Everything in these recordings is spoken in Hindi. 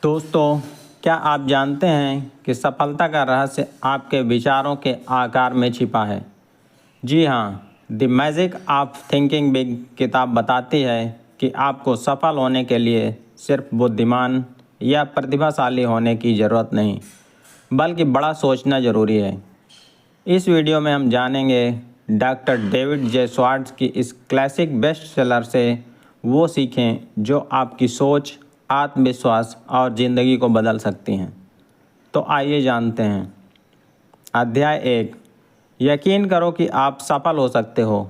दोस्तों, क्या आप जानते हैं कि सफलता का रहस्य आपके विचारों के आकार में छिपा है? जी हाँ, the magic of thinking big किताब बताती है कि आपको सफल होने के लिए सिर्फ बुद्धिमान या प्रतिभाशाली होने की ज़रूरत नहीं, बल्कि बड़ा सोचना ज़रूरी है। इस वीडियो में हम जानेंगे डॉक्टर डेविड जे स्वार्ट्ज़ की इस क्लासिक बेस्ट सेलर से वो सीखें जो आपकी सोच, आत्मविश्वास और ज़िंदगी को बदल सकती हैं। तो आइए जानते हैं। अध्याय 1। यकीन करो कि आप सफल हो सकते हो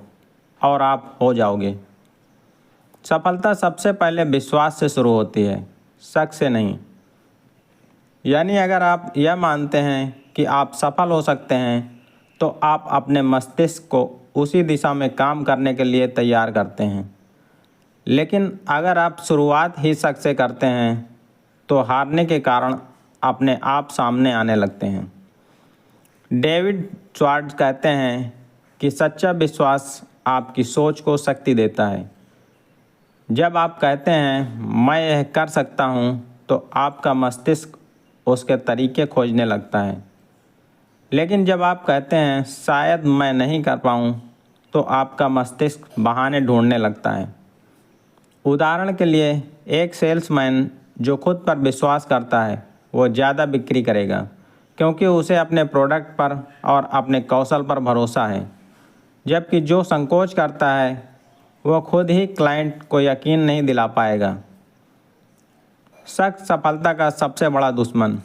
और आप हो जाओगे। सफलता सबसे पहले विश्वास से शुरू होती है, शक से नहीं। यानी अगर आप यह मानते हैं कि आप सफल हो सकते हैं तो आप अपने मस्तिष्क को उसी दिशा में काम करने के लिए तैयार करते हैं। लेकिन अगर आप शुरुआत ही शक से करते हैं तो हारने के कारण अपने आप सामने आने लगते हैं। डेविड स्वार्ट्ज़ कहते हैं कि सच्चा विश्वास आपकी सोच को शक्ति देता है। जब आप कहते हैं मैं यह कर सकता हूँ तो आपका मस्तिष्क उसके तरीके खोजने लगता है। लेकिन जब आप कहते हैं शायद मैं नहीं कर पाऊँ तो आपका मस्तिष्क बहाने ढूंढने लगता है। उदाहरण के लिए, एक सेल्समैन जो खुद पर विश्वास करता है वो ज़्यादा बिक्री करेगा क्योंकि उसे अपने प्रोडक्ट पर और अपने कौशल पर भरोसा है। जबकि जो संकोच करता है वो खुद ही क्लाइंट को यकीन नहीं दिला पाएगा। शक सफलता का सबसे बड़ा दुश्मन।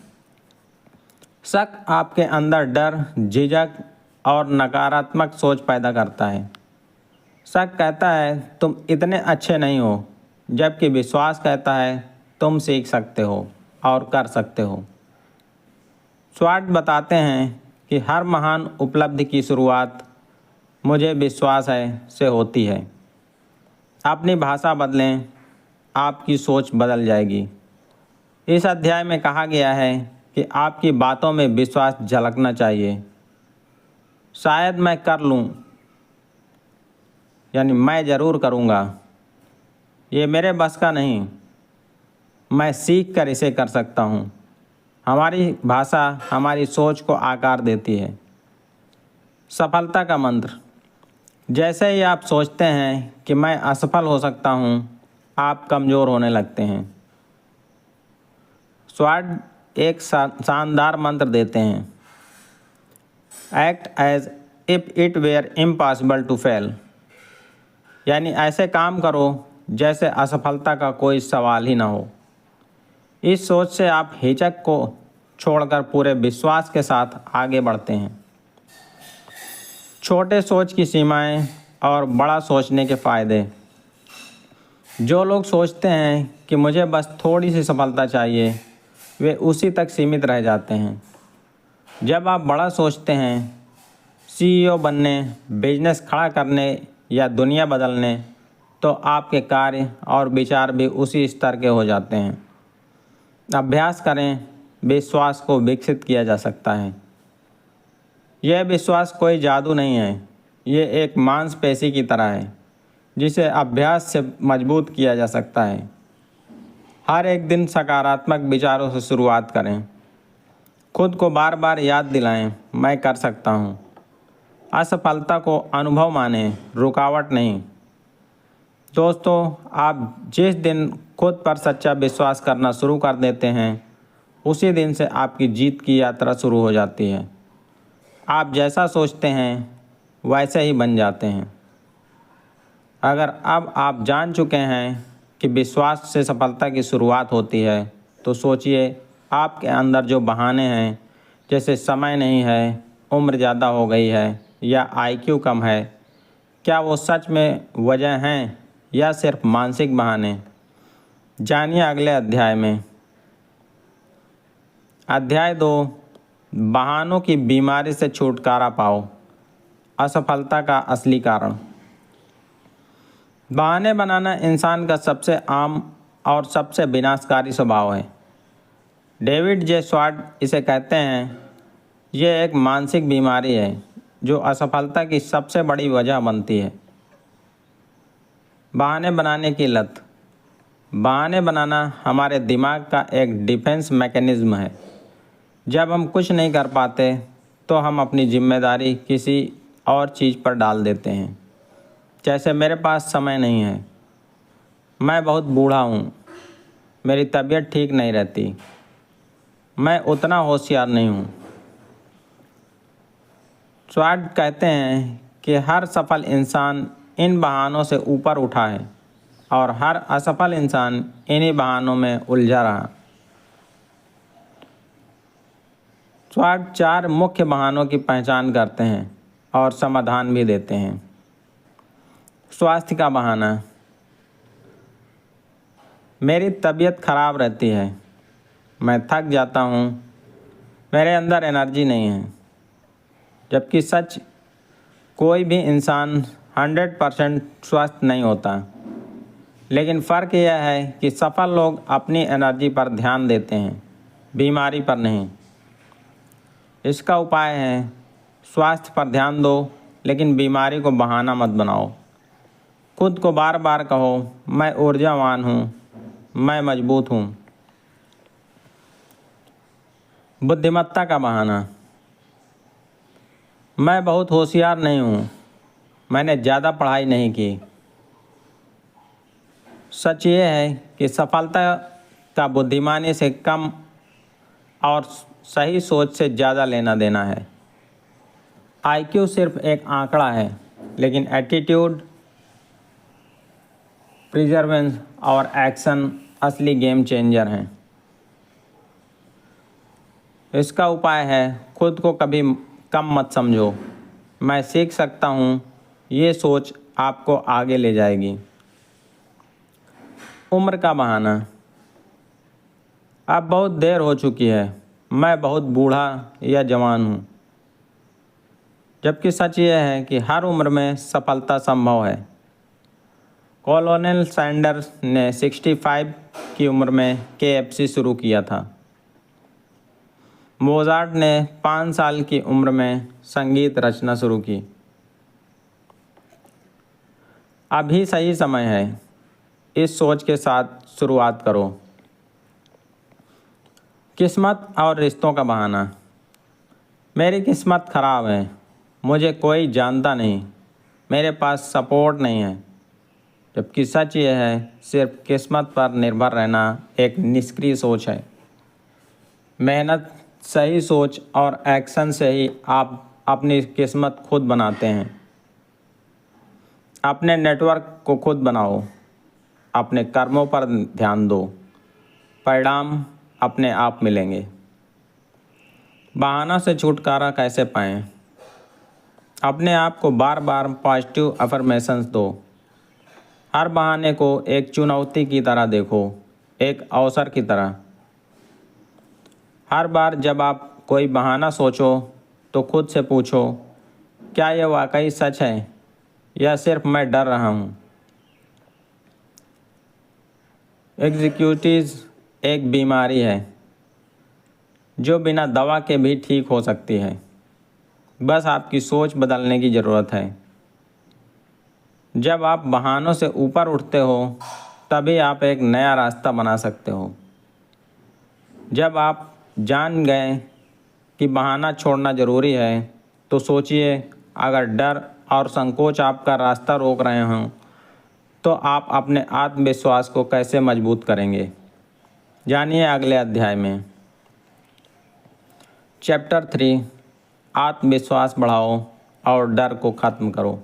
शक आपके अंदर डर, झिझक और नकारात्मक सोच पैदा करता है। शक कहता है तुम इतने अच्छे नहीं हो, जबकि विश्वास कहता है तुम सीख सकते हो और कर सकते हो। स्वार्ट्ज़ बताते हैं कि हर महान उपलब्धि की शुरुआत मुझे विश्वास है से होती है। अपनी भाषा बदलें, आपकी सोच बदल जाएगी। इस अध्याय में कहा गया है कि आपकी बातों में विश्वास झलकना चाहिए। शायद मैं कर लूँ, यानी मैं ज़रूर करूँगा। ये मेरे बस का नहीं, मैं सीख कर इसे कर सकता हूँ। हमारी भाषा हमारी सोच को आकार देती है। सफलता का मंत्र। जैसे ही आप सोचते हैं कि मैं असफल हो सकता हूँ, आप कमज़ोर होने लगते हैं। स्वार्ट्ज़ एक शानदार मंत्र देते हैं, act as if it were impossible to fail. यानी ऐसे काम करो जैसे असफलता का कोई सवाल ही ना हो। इस सोच से आप हिचक को छोड़कर पूरे विश्वास के साथ आगे बढ़ते हैं। छोटे सोच की सीमाएं और बड़ा सोचने के फ़ायदे। जो लोग सोचते हैं कि मुझे बस थोड़ी सी सफलता चाहिए, वे उसी तक सीमित रह जाते हैं। जब आप बड़ा सोचते हैं, सीईओ बनने, बिजनेस खड़ा करने या दुनिया बदलने, तो आपके कार्य और विचार भी उसी स्तर के हो जाते हैं। अभ्यास करें, विश्वास को विकसित किया जा सकता है। यह विश्वास कोई जादू नहीं है, ये एक मांसपेशी की तरह है जिसे अभ्यास से मजबूत किया जा सकता है। हर एक दिन सकारात्मक विचारों से शुरुआत करें। खुद को बार बार याद दिलाएं, मैं कर सकता हूँ। असफलता को अनुभव मानें, रुकावट नहीं। दोस्तों, आप जिस दिन खुद पर सच्चा विश्वास करना शुरू कर देते हैं, उसी दिन से आपकी जीत की यात्रा शुरू हो जाती है। आप जैसा सोचते हैं वैसे ही बन जाते हैं। अगर अब आप जान चुके हैं कि विश्वास से सफलता की शुरुआत होती है, तो सोचिए आपके अंदर जो बहाने हैं, जैसे समय नहीं है, उम्र ज़्यादा हो गई है या आईक्यू कम है, क्या वो सच में वजह हैं या सिर्फ मानसिक बहाने? जानिए अगले अध्याय में। अध्याय 2। बहानों की बीमारी से छुटकारा पाओ, असफलता का असली कारण। बहाने बनाना इंसान का सबसे आम और सबसे विनाशकारी स्वभाव है। डेविड जे स्वार्ट्ज़ इसे कहते हैं, यह एक मानसिक बीमारी है जो असफलता की सबसे बड़ी वजह बनती है। बहाने बनाने की लत। बहाने बनाना हमारे दिमाग का एक डिफेंस मैकेनिज़्म है। जब हम कुछ नहीं कर पाते तो हम अपनी जिम्मेदारी किसी और चीज़ पर डाल देते हैं। जैसे मेरे पास समय नहीं है, मैं बहुत बूढ़ा हूँ, मेरी तबीयत ठीक नहीं रहती, मैं उतना होशियार नहीं हूँ। स्वाट कहते हैं कि हर सफल इंसान इन बहानों से ऊपर उठा है और हर असफल इंसान इन्हीं बहानों में उलझा रहा। स्वाट 4 मुख्य बहानों की पहचान करते हैं और समाधान भी देते हैं। स्वास्थ्य का बहाना, मेरी तबीयत खराब रहती है, मैं थक जाता हूँ, मेरे अंदर एनर्जी नहीं है। जबकि सच, कोई भी इंसान 100% स्वस्थ नहीं होता, लेकिन फ़र्क यह है कि सफल लोग अपनी एनर्जी पर ध्यान देते हैं, बीमारी पर नहीं। इसका उपाय है, स्वास्थ्य पर ध्यान दो लेकिन बीमारी को बहाना मत बनाओ। खुद को बार बार कहो, मैं ऊर्जावान हूँ, मैं मजबूत हूँ। बुद्धिमत्ता का बहाना, मैं बहुत होशियार नहीं हूँ, मैंने ज़्यादा पढ़ाई नहीं की। सच ये है कि सफलता का बुद्धिमानी से कम और सही सोच से ज़्यादा लेना देना है। आईक्यू सिर्फ एक आंकड़ा है, लेकिन एटीट्यूड, प्रिजर्वेंस और एक्शन असली गेम चेंजर हैं। इसका उपाय है, खुद को कभी कम मत समझो, मैं सीख सकता हूँ, ये सोच आपको आगे ले जाएगी। उम्र का बहाना, अब बहुत देर हो चुकी है, मैं बहुत बूढ़ा या जवान हूँ। जबकि सच ये है कि हर उम्र में सफलता संभव है। कॉलोनेल सैंडर्स ने 65 की उम्र में KFC शुरू किया था। मोजार्ट ने 5 साल की उम्र में संगीत रचना शुरू की। अभी सही समय है, इस सोच के साथ शुरुआत करो। किस्मत और रिश्तों का बहाना, मेरी किस्मत ख़राब है, मुझे कोई जानता नहीं, मेरे पास सपोर्ट नहीं है। जबकि सच ये है, सिर्फ किस्मत पर निर्भर रहना एक निष्क्रिय सोच है। मेहनत, सही सोच और एक्शन से ही आप अपनी किस्मत खुद बनाते हैं। अपने नेटवर्क को खुद बनाओ, अपने कर्मों पर ध्यान दो, परिणाम अपने आप मिलेंगे। बहाना से छुटकारा कैसे पाएं? अपने आप को बार बार पॉजिटिव अफर्मेशंस दो। हर बहाने को एक चुनौती की तरह देखो, एक अवसर की तरह। हर बार जब आप कोई बहाना सोचो तो खुद से पूछो, क्या यह वाकई सच है या सिर्फ मैं डर रहा हूँ? एग्जीक्यूटिव एक बीमारी है जो बिना दवा के भी ठीक हो सकती है। बस आपकी सोच बदलने की ज़रूरत है। जब आप बहानों से ऊपर उठते हो तभी आप एक नया रास्ता बना सकते हो। जब आप जान गए कि बहाना छोड़ना ज़रूरी है तो सोचिए, अगर डर और संकोच आपका रास्ता रोक रहे हों तो आप अपने आत्मविश्वास को कैसे मजबूत करेंगे? जानिए अगले अध्याय में। चैप्टर 3, आत्मविश्वास बढ़ाओ और डर को ख़त्म करो।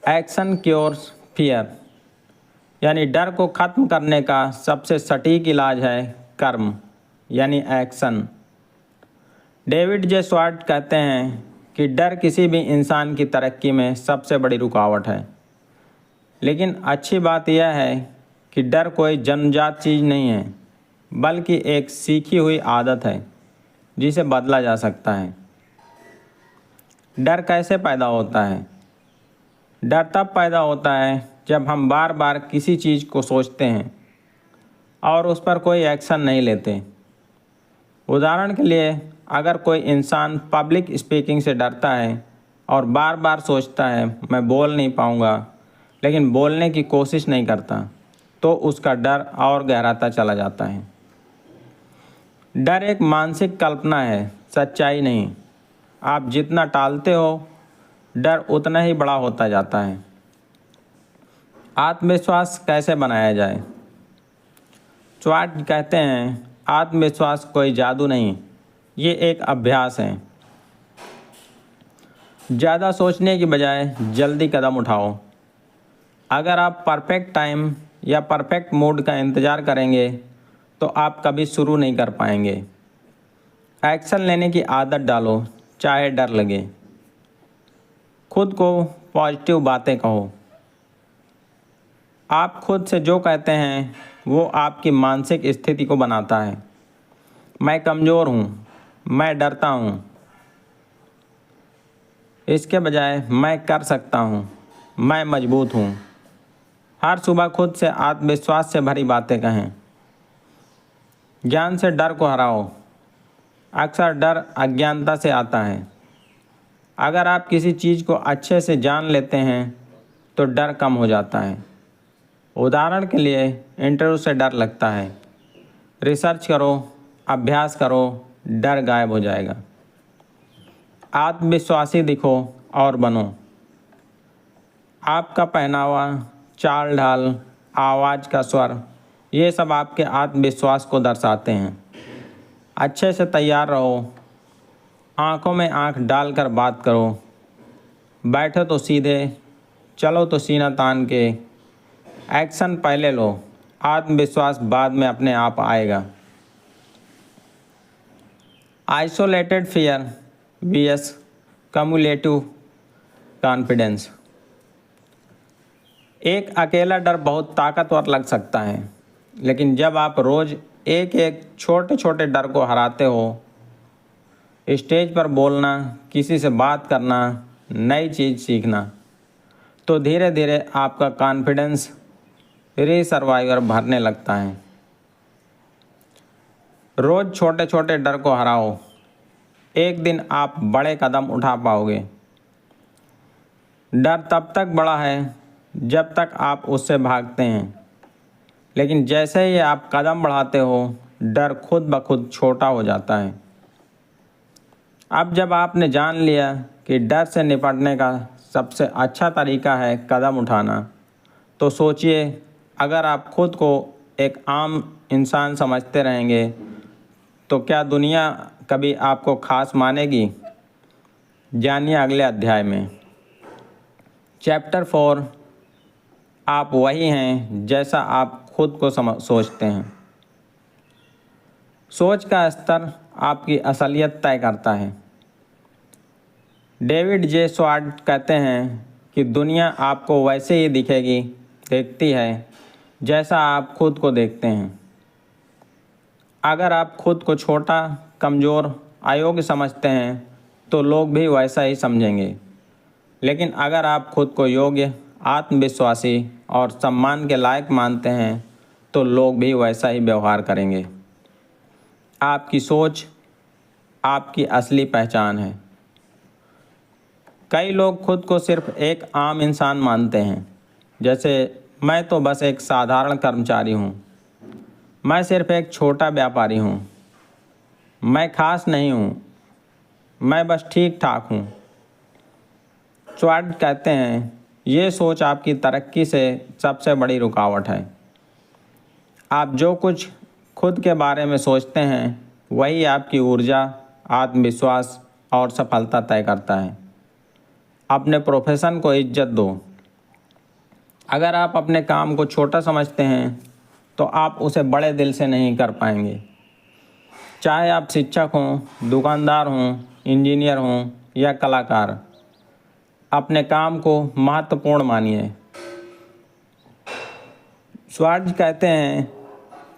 एक्शन क्योर्स फियर, यानी डर को ख़त्म करने का सबसे सटीक इलाज है कर्म, यानी एक्शन। डेविड जे स्वाट कहते हैं कि डर किसी भी इंसान की तरक्की में सबसे बड़ी रुकावट है। लेकिन अच्छी बात यह है कि डर कोई जन्मजात चीज़ नहीं है, बल्कि एक सीखी हुई आदत है जिसे बदला जा सकता है। डर कैसे पैदा होता है? डर तब पैदा होता है जब हम बार बार किसी चीज़ को सोचते हैं और उस पर कोई एक्शन नहीं लेते। उदाहरण के लिए, अगर कोई इंसान पब्लिक स्पीकिंग से डरता है और बार बार सोचता है मैं बोल नहीं पाऊँगा, लेकिन बोलने की कोशिश नहीं करता, तो उसका डर और गहराता चला जाता है। डर एक मानसिक कल्पना है, सच्चाई नहीं। आप जितना टालते हो, डर उतना ही बड़ा होता जाता है। आत्मविश्वास कैसे बनाया जाए? स्वाट कहते हैं, आत्मविश्वास कोई जादू नहीं, ये एक अभ्यास है। ज़्यादा सोचने की बजाय जल्दी कदम उठाओ। अगर आप परफेक्ट टाइम या परफेक्ट मूड का इंतज़ार करेंगे तो आप कभी शुरू नहीं कर पाएंगे। एक्शन लेने की आदत डालो, चाहे डर लगे। खुद को पॉजिटिव बातें कहो। आप खुद से जो कहते हैं वो आपकी मानसिक स्थिति को बनाता है। मैं कमज़ोर हूँ, मैं डरता हूँ, इसके बजाय मैं कर सकता हूँ, मैं मजबूत हूँ। हर सुबह खुद से आत्मविश्वास से भरी बातें कहें। ज्ञान से डर को हराओ। अक्सर डर अज्ञानता से आता है। अगर आप किसी चीज़ को अच्छे से जान लेते हैं तो डर कम हो जाता है। उदाहरण के लिए इंटरव्यू से डर लगता है, रिसर्च करो, अभ्यास करो, डर गायब हो जाएगा। आत्मविश्वासी दिखो और बनो। आपका पहनावा, चाल ढाल, आवाज़ का स्वर, ये सब आपके आत्मविश्वास को दर्शाते हैं। अच्छे से तैयार रहो, आंखों में आंख डालकर बात करो। बैठो तो सीधे, चलो तो सीना तान के। एक्शन पहले लो, आत्मविश्वास बाद में अपने आप आएगा। Isolated fear vs cumulative confidence. एक अकेला डर बहुत ताकतवर लग सकता है, लेकिन जब आप रोज़ एक एक छोटे छोटे डर को हराते हो, स्टेज पर बोलना, किसी से बात करना, नई चीज़ सीखना, तो धीरे धीरे आपका कॉन्फिडेंस रिसर्वाइवर भरने लगता है। रोज़ छोटे छोटे डर को हराओ, एक दिन आप बड़े कदम उठा पाओगे। डर तब तक बड़ा है जब तक आप उससे भागते हैं, लेकिन जैसे ही आप कदम बढ़ाते हो, डर खुद ब खुद छोटा हो जाता है। अब जब आपने जान लिया कि डर से निपटने का सबसे अच्छा तरीका है कदम उठाना, तो सोचिए, अगर आप खुद को एक आम इंसान समझते रहेंगे तो क्या दुनिया कभी आपको खास मानेगी? जानिए अगले अध्याय में। चैप्टर 4, आप वही हैं जैसा आप खुद को सोचते हैं। सोच का स्तर आपकी असलियत तय करता है। डेविड जे स्वाट कहते हैं कि दुनिया आपको वैसे ही देखती है जैसा आप खुद को देखते हैं। अगर आप खुद को छोटा, कमज़ोर, अयोग्य समझते हैं तो लोग भी वैसा ही समझेंगे। लेकिन अगर आप खुद को योग्य, आत्मविश्वासी और सम्मान के लायक मानते हैं तो लोग भी वैसा ही व्यवहार करेंगे। आपकी सोच आपकी असली पहचान है। कई लोग खुद को सिर्फ एक आम इंसान मानते हैं, जैसे मैं तो बस एक साधारण कर्मचारी हूँ, मैं सिर्फ एक छोटा व्यापारी हूँ, मैं खास नहीं हूँ, मैं बस ठीक ठाक हूँ। स्वाट कहते हैं, ये सोच आपकी तरक्की से सबसे बड़ी रुकावट है। आप जो कुछ खुद के बारे में सोचते हैं वही आपकी ऊर्जा, आत्मविश्वास और सफलता तय करता है। अपने प्रोफेशन को इज्जत दो। अगर आप अपने काम को छोटा समझते हैं तो आप उसे बड़े दिल से नहीं कर पाएंगे। चाहे आप शिक्षक हों, दुकानदार हों, इंजीनियर हों या कलाकार, अपने काम को महत्वपूर्ण मानिए। स्वाट कहते हैं,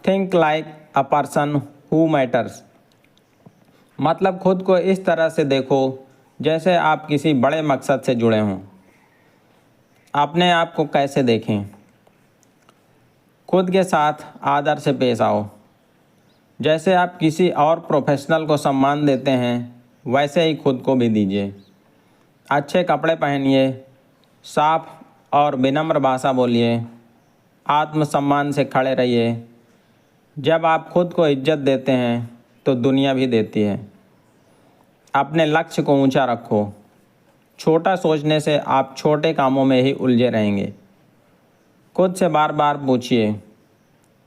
think like a person who matters. मतलब खुद को इस तरह से देखो जैसे आप किसी बड़े मकसद से जुड़े हों। अपने आप को कैसे देखें? खुद के साथ आदर से पेश आओ। जैसे आप किसी और प्रोफेशनल को सम्मान देते हैं वैसे ही खुद को भी दीजिए। अच्छे कपड़े पहनिए, साफ और विनम्र भाषा बोलिए, आत्मसम्मान से खड़े रहिए। जब आप खुद को इज्जत देते हैं तो दुनिया भी देती है। अपने लक्ष्य को ऊंचा रखो। छोटा सोचने से आप छोटे कामों में ही उलझे रहेंगे। खुद से बार बार पूछिए,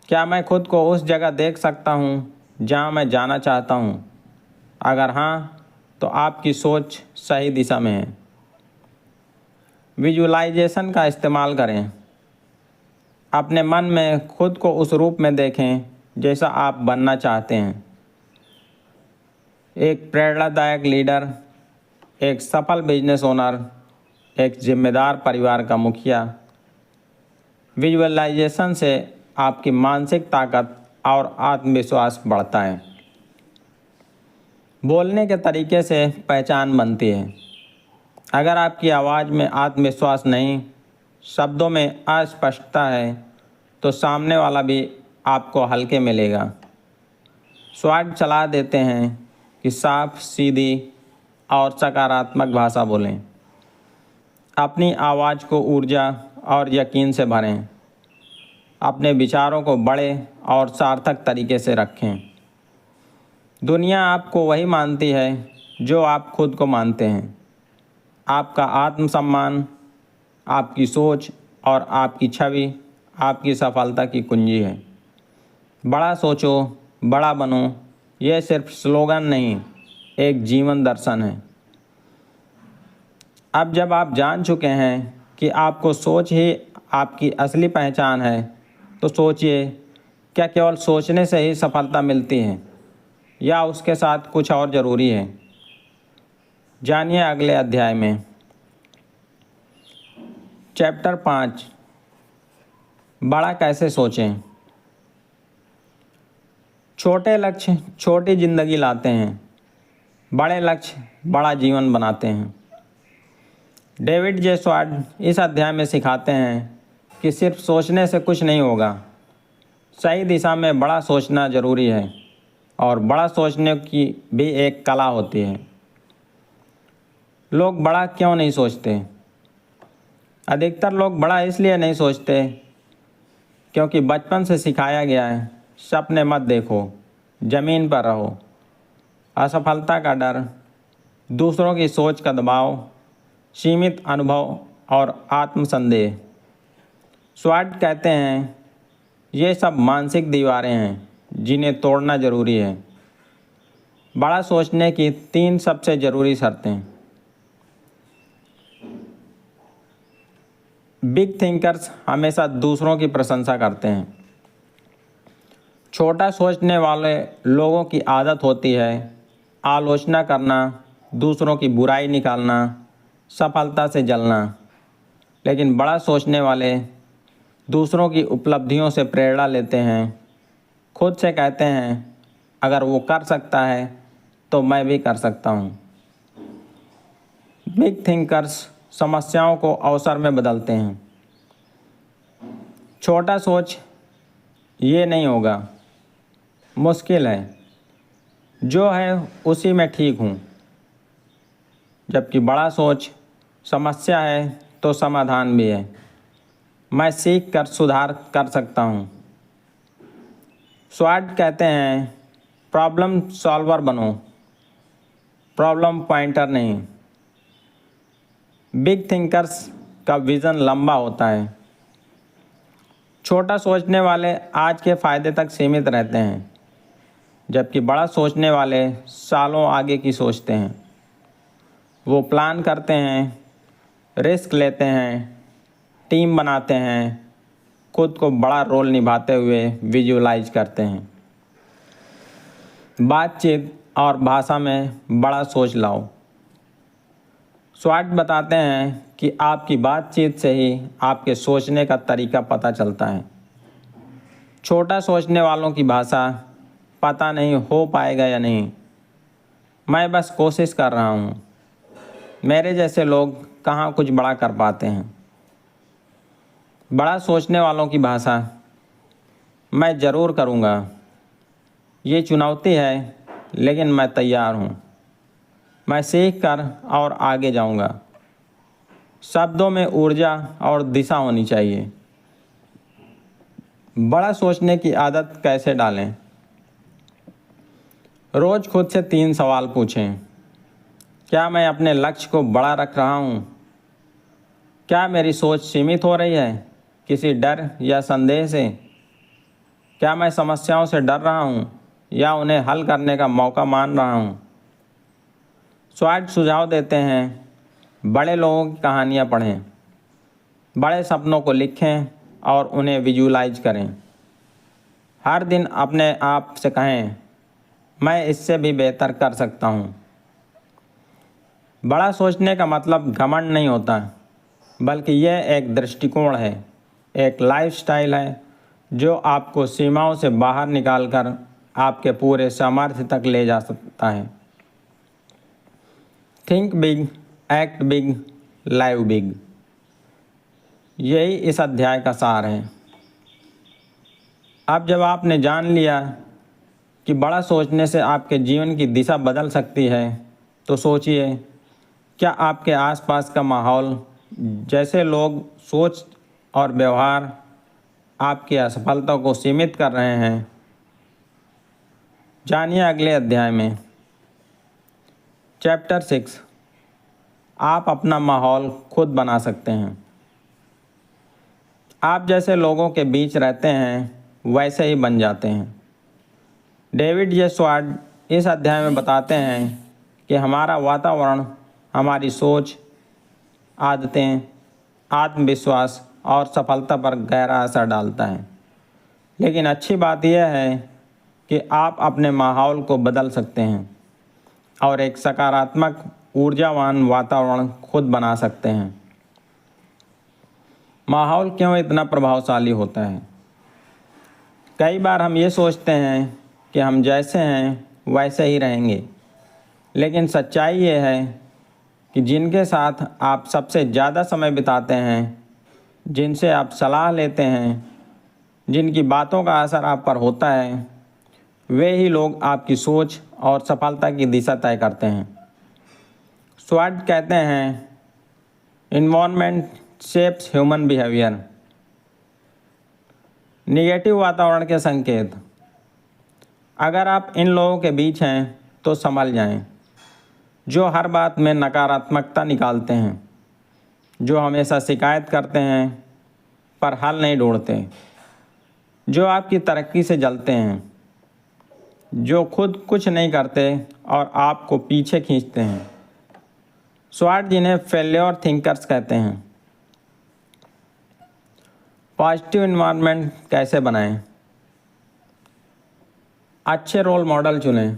क्या मैं खुद को उस जगह देख सकता हूँ जहाँ मैं जाना चाहता हूँ? अगर हाँ, तो आपकी सोच सही दिशा में है। विजुअलाइजेशन का इस्तेमाल करें। अपने मन में खुद को उस रूप में देखें जैसा आप बनना चाहते हैं। एक प्रेरणादायक लीडर, एक सफल बिजनेस ओनर, एक जिम्मेदार परिवार का मुखिया। विजुअलाइजेशन से आपकी मानसिक ताकत और आत्मविश्वास बढ़ता है। बोलने के तरीके से पहचान बनती है। अगर आपकी आवाज़ में आत्मविश्वास नहीं, शब्दों में अस्पष्टता है, तो सामने वाला भी आपको हल्के मिलेगा। स्वाट सलाह देते हैं कि साफ, सीधी और सकारात्मक भाषा बोलें। अपनी आवाज़ को ऊर्जा और यकीन से भरें। अपने विचारों को बड़े और सार्थक तरीके से रखें। दुनिया आपको वही मानती है जो आप खुद को मानते हैं। आपका आत्मसम्मान, आपकी सोच और आपकी छवि आपकी सफलता की कुंजी है। बड़ा सोचो, बड़ा बनो, यह सिर्फ स्लोगन नहीं, एक जीवन दर्शन है। अब जब आप जान चुके हैं कि आपको सोच ही आपकी असली पहचान है, तो सोचिए, क्या केवल सोचने से ही सफलता मिलती है या उसके साथ कुछ और ज़रूरी है? जानिए अगले अध्याय में। चैप्टर 5, बड़ा कैसे सोचें। छोटे लक्ष्य छोटी ज़िंदगी लाते हैं, बड़े लक्ष्य बड़ा जीवन बनाते हैं। डेविड जे स्वाट इस अध्याय में सिखाते हैं कि सिर्फ सोचने से कुछ नहीं होगा, सही दिशा में बड़ा सोचना ज़रूरी है और बड़ा सोचने की भी एक कला होती है। लोग बड़ा क्यों नहीं सोचते? अधिकतर लोग बड़ा इसलिए नहीं सोचते क्योंकि बचपन से सिखाया गया है, सपने मत देखो, ज़मीन पर रहो। असफलता का डर, दूसरों की सोच का दबाव, सीमित अनुभव और आत्मसंदेह। स्वाट कहते हैं, ये सब मानसिक दीवारें हैं जिन्हें तोड़ना ज़रूरी है। बड़ा सोचने की 3 सबसे ज़रूरी शर्तें। बिग थिंकर्स हमेशा दूसरों की प्रशंसा करते हैं। छोटा सोचने वाले लोगों की आदत होती है आलोचना करना, दूसरों की बुराई निकालना, सफलता से जलना। लेकिन बड़ा सोचने वाले दूसरों की उपलब्धियों से प्रेरणा लेते हैं। खुद से कहते हैं, अगर वो कर सकता है तो मैं भी कर सकता हूँ। बिग थिंकर्स समस्याओं को अवसर में बदलते हैं। छोटा सोच, ये नहीं होगा, मुश्किल है, जो है उसी में ठीक हूँ। जबकि बड़ा सोच, समस्या है तो समाधान भी है, मैं सीख कर सुधार कर सकता हूँ। स्वाट कहते हैं, प्रॉब्लम सॉल्वर बनो, प्रॉब्लम पॉइंटर नहीं। बिग थिंकर्स का विज़न लंबा होता है। छोटा सोचने वाले आज के फ़ायदे तक सीमित रहते हैं, जबकि बड़ा सोचने वाले सालों आगे की सोचते हैं। वो प्लान करते हैं, रिस्क लेते हैं, टीम बनाते हैं, खुद को बड़ा रोल निभाते हुए विजुअलाइज करते हैं। बातचीत और भाषा में बड़ा सोच लाओ। स्वाट बताते हैं कि आपकी बातचीत से ही आपके सोचने का तरीका पता चलता है। छोटा सोचने वालों की भाषा, पता नहीं हो पाएगा या नहीं, मैं बस कोशिश कर रहा हूँ। मेरे जैसे लोग कहाँ कुछ बड़ा कर पाते हैं। बड़ा सोचने वालों की भाषा, मैं ज़रूर करूँगा, ये चुनौती है लेकिन मैं तैयार हूँ, मैं सीख कर और आगे जाऊँगा। शब्दों में ऊर्जा और दिशा होनी चाहिए। बड़ा सोचने की आदत कैसे डालें? रोज़ खुद से 3 सवाल पूछें। क्या मैं अपने लक्ष्य को बड़ा रख रहा हूँ? क्या मेरी सोच सीमित हो रही है किसी डर या संदेह से? क्या मैं समस्याओं से डर रहा हूँ या उन्हें हल करने का मौका मान रहा हूँ? स्वाट सुझाव देते हैं, बड़े लोगों की कहानियाँ पढ़ें, बड़े सपनों को लिखें और उन्हें विजुलाइज करें। हर दिन अपने आप से कहें, मैं इससे भी बेहतर कर सकता हूँ। बड़ा सोचने का मतलब घमंड नहीं होता, बल्कि यह एक दृष्टिकोण है, एक लाइफस्टाइल है जो आपको सीमाओं से बाहर निकालकर आपके पूरे सामर्थ्य तक ले जा सकता है। Think big, act big, live big, यही इस अध्याय का सार है। अब जब आपने जान लिया कि बड़ा सोचने से आपके जीवन की दिशा बदल सकती है, तो सोचिए, क्या आपके आसपास का माहौल, जैसे लोग, सोच और व्यवहार आपकी असफलता को सीमित कर रहे हैं? जानिए अगले अध्याय में। चैप्टर 6, आप अपना माहौल खुद बना सकते हैं। आप जैसे लोगों के बीच रहते हैं वैसे ही बन जाते हैं। डेविड जे स्वाट इस अध्याय में बताते हैं कि हमारा वातावरण हमारी सोच, आदतें, आत्मविश्वास और सफलता पर गहरा असर डालता है। लेकिन अच्छी बात यह है कि आप अपने माहौल को बदल सकते हैं और एक सकारात्मक, ऊर्जावान वातावरण खुद बना सकते हैं। माहौल क्यों इतना प्रभावशाली होता है? कई बार हम ये सोचते हैं कि हम जैसे हैं वैसे ही रहेंगे, लेकिन सच्चाई ये है कि जिनके साथ आप सबसे ज़्यादा समय बिताते हैं, जिनसे आप सलाह लेते हैं, जिनकी बातों का असर आप पर होता है, वे ही लोग आपकी सोच और सफलता की दिशा तय करते हैं। स्वाट कहते हैं, environment shapes human behaviour. Negative वातावरण के संकेत। अगर आप इन लोगों के बीच हैं तो संभल जाएं, जो हर बात में नकारात्मकता निकालते हैं, जो हमेशा शिकायत करते हैं पर हल नहीं ढूंढते, जो आपकी तरक्की से जलते हैं, जो खुद कुछ नहीं करते और आपको पीछे खींचते हैं। स्वाट जिन्हें फेल्योर थिंकर्स कहते हैं। पॉजिटिव इन्वायरमेंट कैसे बनाएं? अच्छे रोल मॉडल चुनें।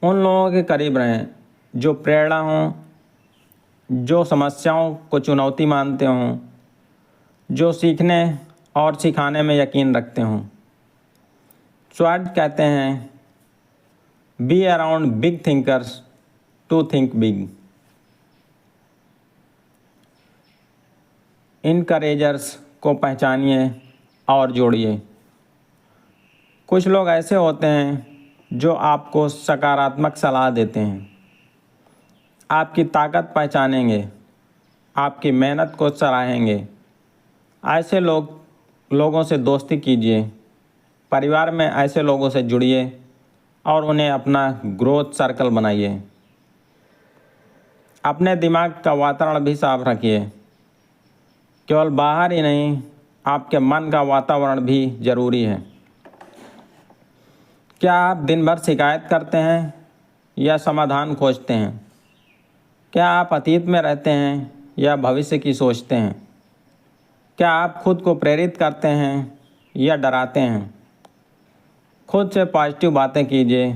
उन लोगों के करीब रहें जो प्रेरणा हों, जो समस्याओं को चुनौती मानते हों, जो सीखने और सिखाने में यकीन रखते हों। स्वाट कहते हैं, be around big thinkers to think big. Encouragers को पहचानिए और जोड़िए। कुछ लोग ऐसे होते हैं जो आपको सकारात्मक सलाह देते हैं, आपकी ताकत पहचानेंगे, आपकी मेहनत को सराहेंगे। ऐसे लोगों से दोस्ती कीजिए। परिवार में ऐसे लोगों से जुड़िए और उन्हें अपना ग्रोथ सर्कल बनाइए। अपने दिमाग का वातावरण भी साफ रखिए। केवल बाहर ही नहीं, आपके मन का वातावरण भी ज़रूरी है। क्या आप दिन भर शिकायत करते हैं या समाधान खोजते हैं? क्या आप अतीत में रहते हैं या भविष्य की सोचते हैं? क्या आप खुद को प्रेरित करते हैं या डराते हैं? खुद से पॉजिटिव बातें कीजिए।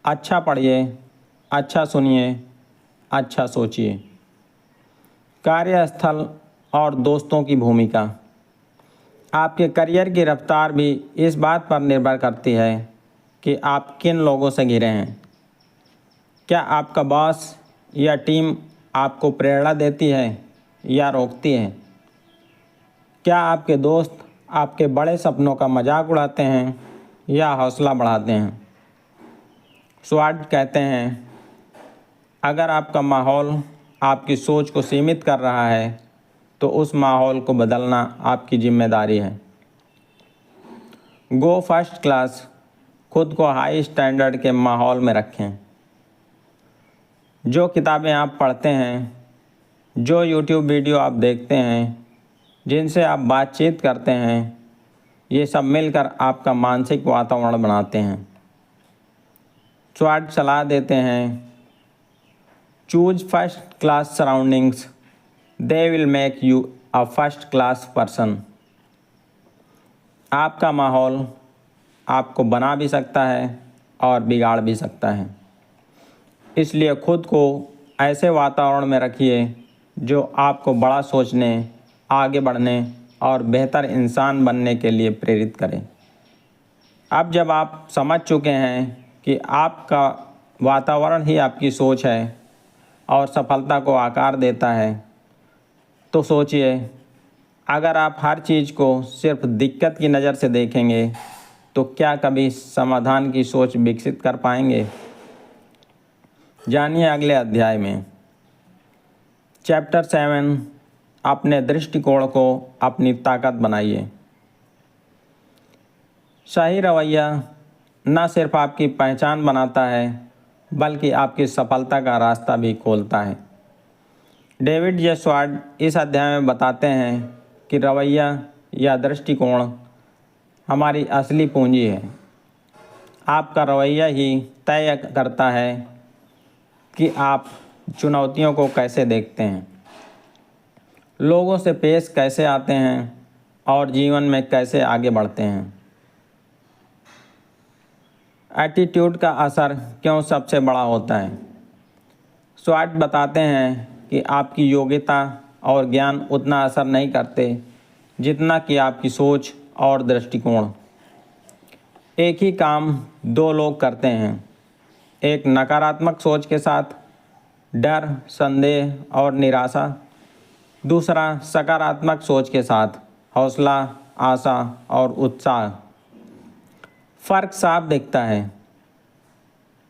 अच्छा पढ़िए, अच्छा सुनिए, अच्छा सोचिए। कार्यस्थल और दोस्तों की भूमिका। आपके करियर की रफ्तार भी इस बात पर निर्भर करती है कि आप किन लोगों से घिरे हैं। क्या आपका बॉस या टीम आपको प्रेरणा देती है या रोकती है? क्या आपके दोस्त आपके बड़े सपनों का मजाक उड़ाते हैं या हौसला बढ़ाते हैं? स्वाट कहते हैं, अगर आपका माहौल आपकी सोच को सीमित कर रहा है तो उस माहौल को बदलना आपकी जिम्मेदारी है। गो फर्स्ट क्लास, खुद को हाई स्टैंडर्ड के माहौल में रखें। जो किताबें आप पढ़ते हैं, जो यूट्यूब वीडियो आप देखते हैं, जिनसे आप बातचीत करते हैं, ये सब मिलकर आपका मानसिक वातावरण बनाते हैं। स्वाट सलाह देते हैं, choose first class surroundings, they will make you a first class person. आपका माहौल आपको बना भी सकता है और बिगाड़ भी सकता है, इसलिए खुद को ऐसे वातावरण में रखिए जो आपको बड़ा सोचने, आगे बढ़ने और बेहतर इंसान बनने के लिए प्रेरित करें। अब जब आप समझ चुके हैं कि आपका वातावरण ही आपकी सोच है और सफलता को आकार देता है, तो सोचिए, अगर आप हर चीज़ को सिर्फ दिक्कत की नज़र से देखेंगे तो क्या कभी समाधान की सोच विकसित कर पाएंगे? जानिए अगले अध्याय में। चैप्टर 7, अपने दृष्टिकोण को अपनी ताकत बनाइए। सही रवैया न सिर्फ आपकी पहचान बनाता है बल्कि आपकी सफलता का रास्ता भी खोलता है। डेविड जे स्वाट इस अध्याय में बताते हैं कि रवैया या दृष्टिकोण हमारी असली पूंजी है। आपका रवैया ही तय करता है कि आप चुनौतियों को कैसे देखते हैं, लोगों से पेश कैसे आते हैं और जीवन में कैसे आगे बढ़ते हैं। एटीट्यूड का असर क्यों सबसे बड़ा होता है? स्वाट बताते हैं कि आपकी योग्यता और ज्ञान उतना असर नहीं करते जितना कि आपकी सोच और दृष्टिकोण। एक ही काम दो लोग करते हैं, एक नकारात्मक सोच के साथ, डर, संदेह और निराशा, दूसरा सकारात्मक सोच के साथ, हौसला, आशा और उत्साह। फ़र्क साफ दिखता है।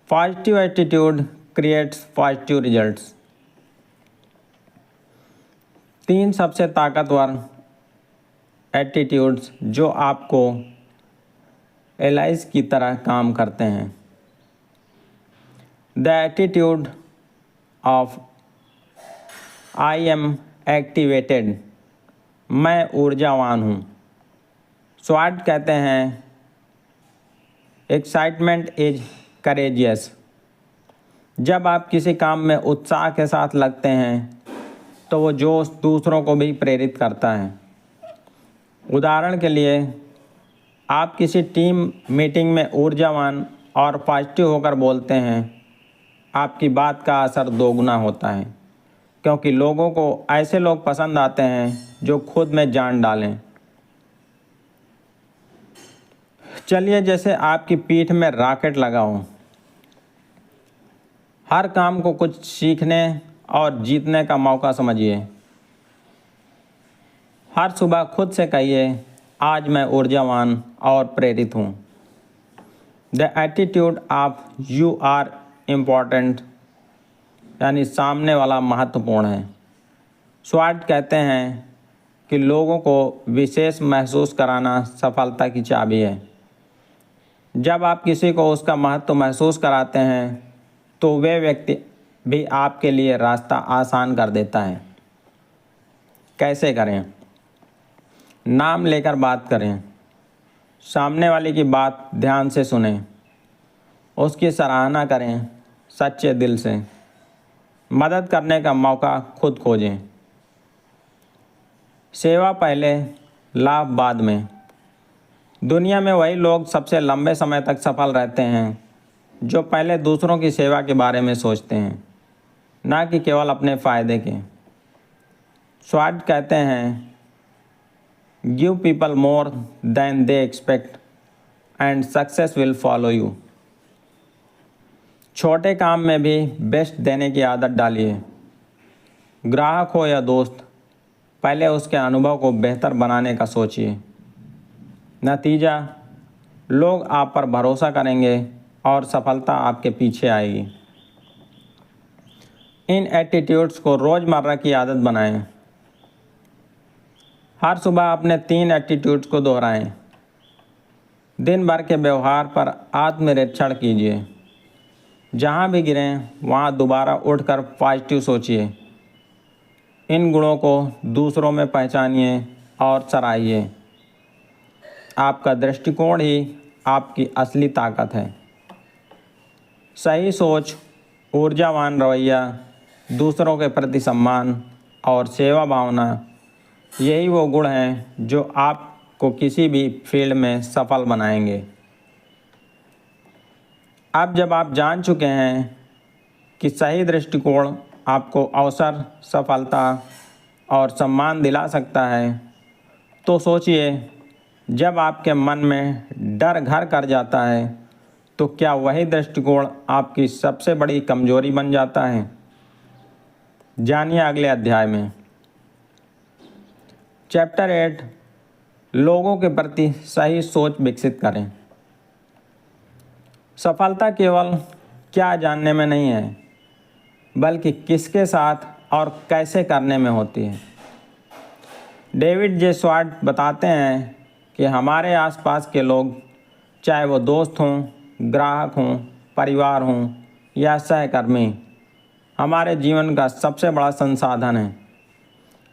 Positive attitude creates positive results. 3 सबसे ताकतवर एटीट्यूड्स जो आपको एलाइज की तरह काम करते हैं। The attitude of I am activated, मैं ऊर्जावान हूँ। स्वाट कहते हैं, एक्साइटमेंट इज करेजियस। जब आप किसी काम में उत्साह के साथ लगते हैं तो वो जोश दूसरों को भी प्रेरित करता है। उदाहरण के लिए, आप किसी टीम मीटिंग में ऊर्जावान और पॉजिटिव होकर बोलते हैं, आपकी बात का असर दोगुना होता है, क्योंकि लोगों को ऐसे लोग पसंद आते हैं जो खुद में जान डालें। चलिए जैसे आपकी पीठ में रॉकेट लगा हो। हर काम को कुछ सीखने और जीतने का मौका समझिए। हर सुबह खुद से कहिए, आज मैं ऊर्जावान और प्रेरित हूँ। The attitude of you are important, यानी सामने वाला महत्वपूर्ण है। स्वाट कहते हैं कि लोगों को विशेष महसूस कराना सफलता की चाबी है। जब आप किसी को उसका महत्व महसूस कराते हैं तो वे व्यक्ति भी आपके लिए रास्ता आसान कर देता है। कैसे करें? नाम लेकर बात करें। सामने वाले की बात ध्यान से सुनें, उसकी सराहना करें सच्चे दिल से। मदद करने का मौका खुद खोजें। सेवा पहले, लाभ बाद में। दुनिया में वही लोग सबसे लंबे समय तक सफल रहते हैं जो पहले दूसरों की सेवा के बारे में सोचते हैं, ना कि केवल अपने फ़ायदे के। स्वाट कहते हैं, give people more than they expect and success will follow you. छोटे काम में भी बेस्ट देने की आदत डालिए। ग्राहक हो या दोस्त, पहले उसके अनुभव को बेहतर बनाने का सोचिए। नतीजा, लोग आप पर भरोसा करेंगे और सफलता आपके पीछे आएगी। इन एटीट्यूड्स को रोज़मर्रा की आदत बनाएं। हर सुबह अपने 3 एटीट्यूड्स को दोहराएं। दिन भर के व्यवहार पर आत्मनिरीक्षण कीजिए। जहाँ भी गिरें वहाँ दोबारा उठकर पॉजिटिव सोचिए। इन गुणों को दूसरों में पहचानिए और सराहिए। आपका दृष्टिकोण ही आपकी असली ताकत है। सही सोच, ऊर्जावान रवैया, दूसरों के प्रति सम्मान और सेवा भावना, यही वो गुण हैं जो आपको किसी भी फील्ड में सफल बनाएंगे। अब जब आप जान चुके हैं कि सही दृष्टिकोण आपको अवसर, सफलता और सम्मान दिला सकता है, तो सोचिए, जब आपके मन में डर घर कर जाता है तो क्या वही दृष्टिकोण आपकी सबसे बड़ी कमजोरी बन जाता है? जानिए अगले अध्याय में। चैप्टर 8, लोगों के प्रति सही सोच विकसित करें। सफलता केवल क्या जानने में नहीं है, बल्कि किसके साथ और कैसे करने में होती है। डेविड जे स्वार्ट बताते हैं कि हमारे आसपास के लोग, चाहे वो दोस्त हों, ग्राहक हों, परिवार हों या सहकर्मी, हमारे जीवन का सबसे बड़ा संसाधन है।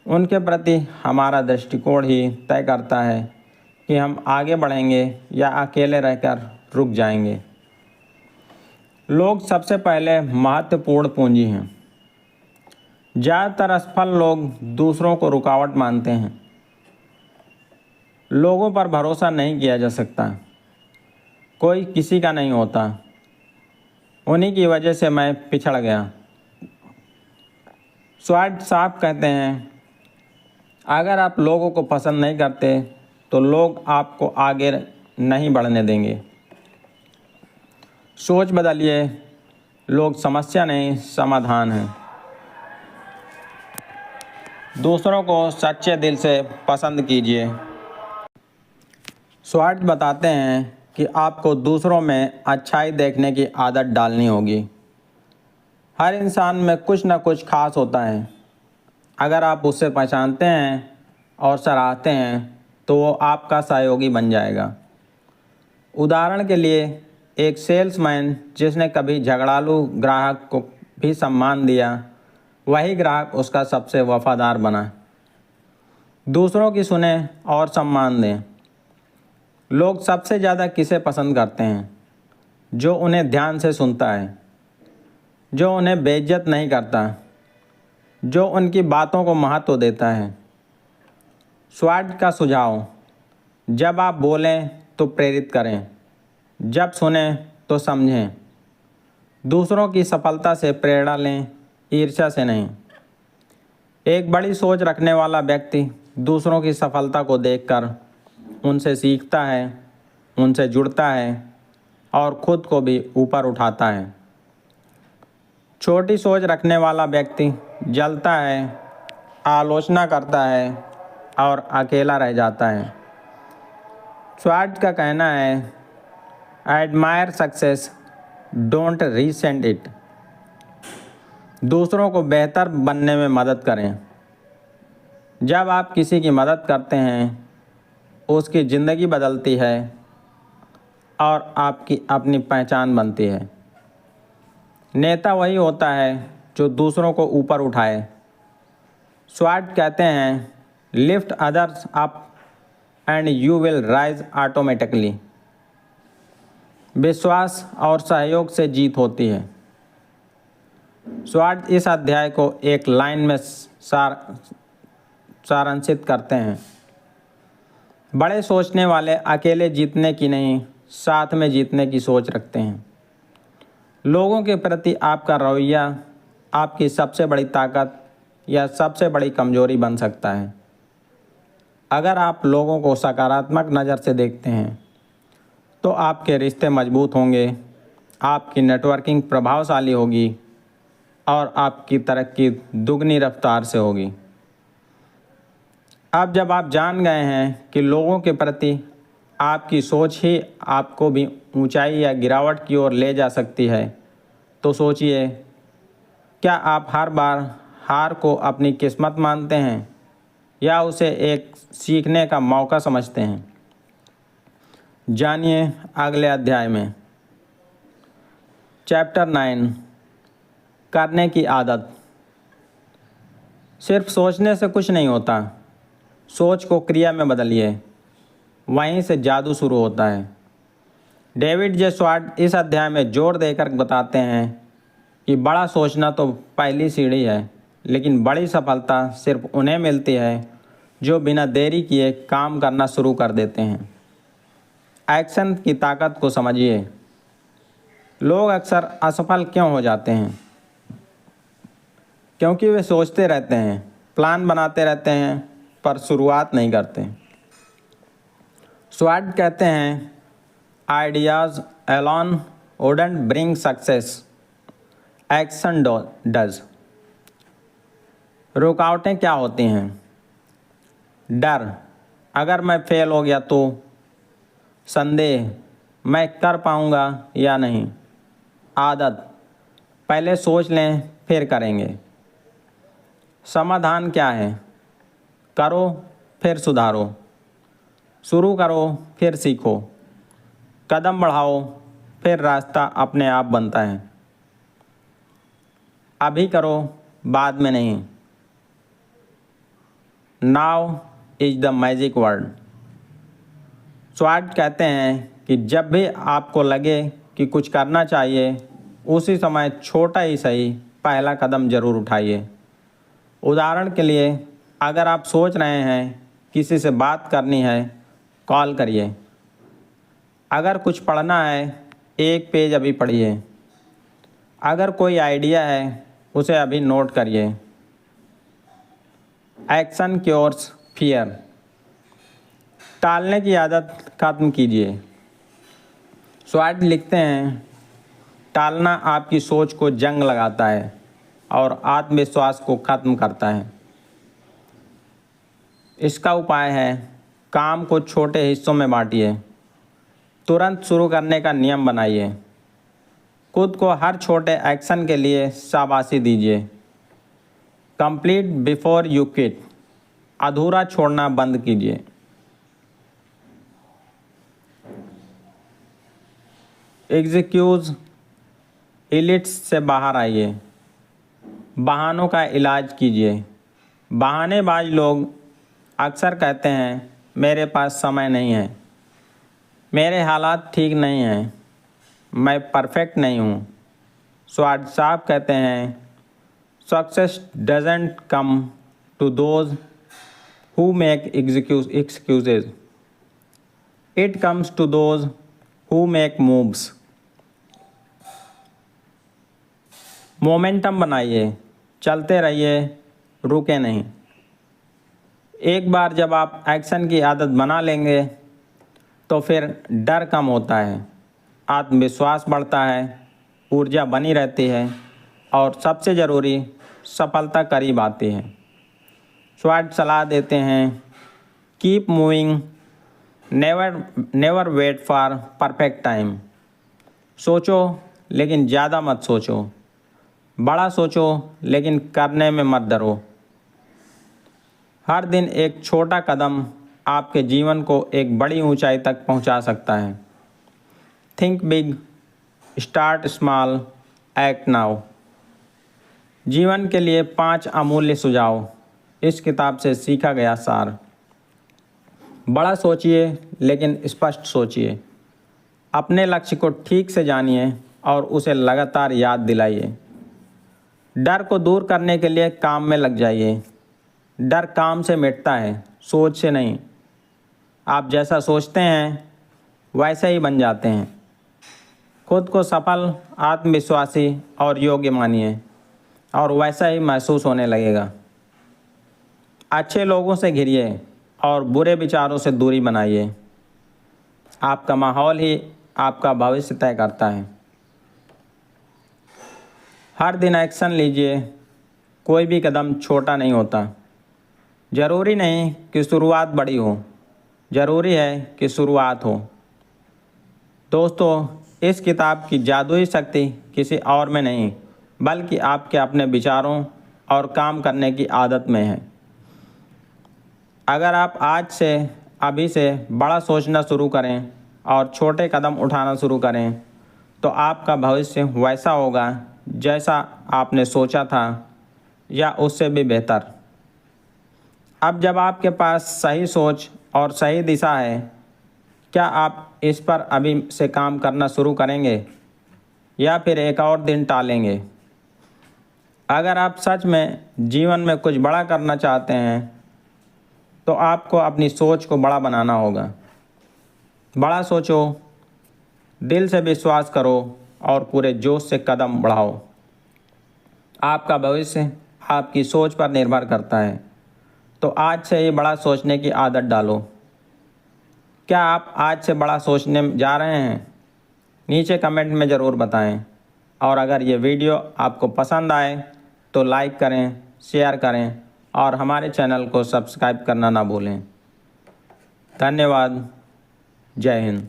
उनके प्रति हमारा दृष्टिकोण ही तय करता है कि हम आगे बढ़ेंगे या अकेले रहकर रुक जाएंगे। लोग सबसे पहले महत्वपूर्ण पूंजी हैं। ज़्यादातर असफल लोग दूसरों को रुकावट मानते हैं। लोगों पर भरोसा नहीं किया जा सकता। कोई किसी का नहीं होता। उन्हीं की वजह से मैं पिछड़ गया। स्वार्ट साफ कहते हैं, अगर आप लोगों को पसंद नहीं करते तो लोग आपको आगे नहीं बढ़ने देंगे। सोच बदलिए। लोग समस्या नहीं, समाधान है। दूसरों को सच्चे दिल से पसंद कीजिए। स्वार्ट बताते हैं कि आपको दूसरों में अच्छाई देखने की आदत डालनी होगी। हर इंसान में कुछ न कुछ खास होता है। अगर आप उसे पहचानते हैं और सराहते हैं तो वो आपका सहयोगी बन जाएगा। उदाहरण के लिए, एक सेल्समैन जिसने कभी झगड़ालू ग्राहक को भी सम्मान दिया, वही ग्राहक उसका सबसे वफादार बना। दूसरों की सुने और सम्मान दें। लोग सबसे ज़्यादा किसे पसंद करते हैं? जो उन्हें ध्यान से सुनता है, जो उन्हें बेइज्जत नहीं करता, जो उनकी बातों को महत्व देता है। स्वार्ट का सुझाव, जब आप बोलें तो प्रेरित करें, जब सुने तो समझें। दूसरों की सफलता से प्रेरणा लें, ईर्ष्या से नहीं। एक बड़ी सोच रखने वाला व्यक्ति दूसरों की सफलता को देखकर उनसे सीखता है, उनसे जुड़ता है और खुद को भी ऊपर उठाता है। छोटी सोच रखने वाला व्यक्ति जलता है, आलोचना करता है और अकेला रह जाता है। स्वार्ट का कहना है, admire success, don't recent it. दूसरों को बेहतर बनने में मदद करें। जब आप किसी की मदद करते हैं, उसकी ज़िंदगी बदलती है और आपकी अपनी पहचान बनती है। नेता वही होता है जो दूसरों को ऊपर उठाए। स्वार्ट कहते हैं, lift others up and you will rise automatically. विश्वास और सहयोग से जीत होती है। स्वार्ट इस अध्याय को एक लाइन में सारांशित करते हैं, बड़े सोचने वाले अकेले जीतने की नहीं, साथ में जीतने की सोच रखते हैं। लोगों के प्रति आपका रवैया आपकी सबसे बड़ी ताकत या सबसे बड़ी कमजोरी बन सकता है। अगर आप लोगों को सकारात्मक नज़र से देखते हैं तो आपके रिश्ते मजबूत होंगे, आपकी नेटवर्किंग प्रभावशाली होगी और आपकी तरक्की दुगनी रफ्तार से होगी। अब जब आप जान गए हैं कि लोगों के प्रति आपकी सोच ही आपको भी ऊंचाई या गिरावट की ओर ले जा सकती है, तो सोचिए, क्या आप हर बार हार को अपनी किस्मत मानते हैं या उसे एक सीखने का मौका समझते हैं। जानिए अगले अध्याय में। चैप्टर 9 करने की आदत। सिर्फ सोचने से कुछ नहीं होता, सोच को क्रिया में बदलिए, वहीं से जादू शुरू होता है। डेविड जे स्वार्ट इस अध्याय में जोर देकर बताते हैं कि बड़ा सोचना तो पहली सीढ़ी है, लेकिन बड़ी सफलता सिर्फ उन्हें मिलती है जो बिना देरी किए काम करना शुरू कर देते हैं। एक्शन की ताकत को समझिए। लोग अक्सर असफल क्यों हो जाते हैं? क्योंकि वे सोचते रहते हैं, प्लान बनाते रहते हैं, पर शुरुआत नहीं करते। स्वार्ट कहते हैं, ideas alone wouldn't bring success, action does. रुकावटें क्या होती हैं? डर, अगर मैं फेल हो गया तो। संदेह, मैं कर पाऊंगा या नहीं। आदत, पहले सोच लें फिर करेंगे। समाधान क्या है? करो फिर सुधारो, शुरू करो फिर सीखो, कदम बढ़ाओ फिर रास्ता अपने आप बनता है। अभी करो, बाद में नहीं। Now is the magic word. Sword कहते हैं कि जब भी आपको लगे कि कुछ करना चाहिए, उसी समय छोटा ही सही पहला कदम जरूर उठाइए। उदाहरण के लिए, अगर आप सोच रहे हैं किसी से बात करनी है, कॉल करिए। अगर कुछ पढ़ना है, एक पेज अभी पढ़िए। अगर कोई आइडिया है, उसे अभी नोट करिए। Action cures fear. टालने की आदत खत्म कीजिए। स्वार्ट लिखते हैं, टालना आपकी सोच को जंग लगाता है और आत्मविश्वास को खत्म करता है। इसका उपाय है, काम को छोटे हिस्सों में बांटिए। तुरंत शुरू करने का नियम बनाइए। खुद को हर छोटे एक्शन के लिए शाबाशी दीजिए। Complete before you quit. अधूरा छोड़ना बंद कीजिए। एग्जीक्यूज इलिट्स से बाहर आइए। बहानों का इलाज कीजिए। बहानेबाज लोग अक्सर कहते हैं, मेरे पास समय नहीं है, मेरे हालात ठीक नहीं हैं, मैं परफेक्ट नहीं हूँ। स्वार्ट साहब कहते हैं, success doesn't come to those who make excuses, it comes to those who make moves. Momentum बनाइए, चलते रहिए, रुके नहीं। एक बार जब आप एक्शन की आदत बना लेंगे तो फिर डर कम होता है, आत्मविश्वास बढ़ता है, ऊर्जा बनी रहती है और सबसे ज़रूरी, सफलता करीब आती है। स्वार्ट सलाह देते हैं, keep moving, never wait for perfect time. सोचो लेकिन ज़्यादा मत सोचो, बड़ा सोचो लेकिन करने में मत डरो। हर दिन एक छोटा कदम आपके जीवन को एक बड़ी ऊंचाई तक पहुंचा सकता है। Think big, start small, act now. जीवन के लिए 5 अमूल्य सुझाव, इस किताब से सीखा गया सार। बड़ा सोचिए लेकिन स्पष्ट सोचिए। अपने लक्ष्य को ठीक से जानिए और उसे लगातार याद दिलाइए। डर को दूर करने के लिए काम में लग जाइए। डर काम से मिटता है, सोच से नहीं। आप जैसा सोचते हैं वैसे ही बन जाते हैं। खुद को सफल, आत्मविश्वासी और योग्य मानिए और वैसा ही महसूस होने लगेगा। अच्छे लोगों से घिरिए और बुरे विचारों से दूरी बनाइए। आपका माहौल ही आपका भविष्य तय करता है। हर दिन एक्शन लीजिए, कोई भी कदम छोटा नहीं होता। ज़रूरी नहीं कि शुरुआत बड़ी हो, ज़रूरी है कि शुरुआत हो। दोस्तों, इस किताब की जादुई शक्ति किसी और में नहीं, बल्कि आपके अपने विचारों और काम करने की आदत में है। अगर आप आज से अभी से बड़ा सोचना शुरू करें और छोटे कदम उठाना शुरू करें तो आपका भविष्य वैसा होगा जैसा आपने सोचा था या उससे भी बेहतर। अब जब आपके पास सही सोच और सही दिशा है, क्या आप इस पर अभी से काम करना शुरू करेंगे या फिर एक और दिन टालेंगे? अगर आप सच में जीवन में कुछ बड़ा करना चाहते हैं तो आपको अपनी सोच को बड़ा बनाना होगा। बड़ा सोचो, दिल से विश्वास करो और पूरे जोश से कदम बढ़ाओ। आपका भविष्य आपकी सोच पर निर्भर करता है, तो आज से ही बड़ा सोचने की आदत डालो। क्या आप आज से बड़ा सोचने जा रहे हैं? नीचे कमेंट में ज़रूर बताएं। और अगर ये वीडियो आपको पसंद आए तो लाइक करें, शेयर करें और हमारे चैनल को सब्सक्राइब करना ना भूलें। धन्यवाद। जय हिंद।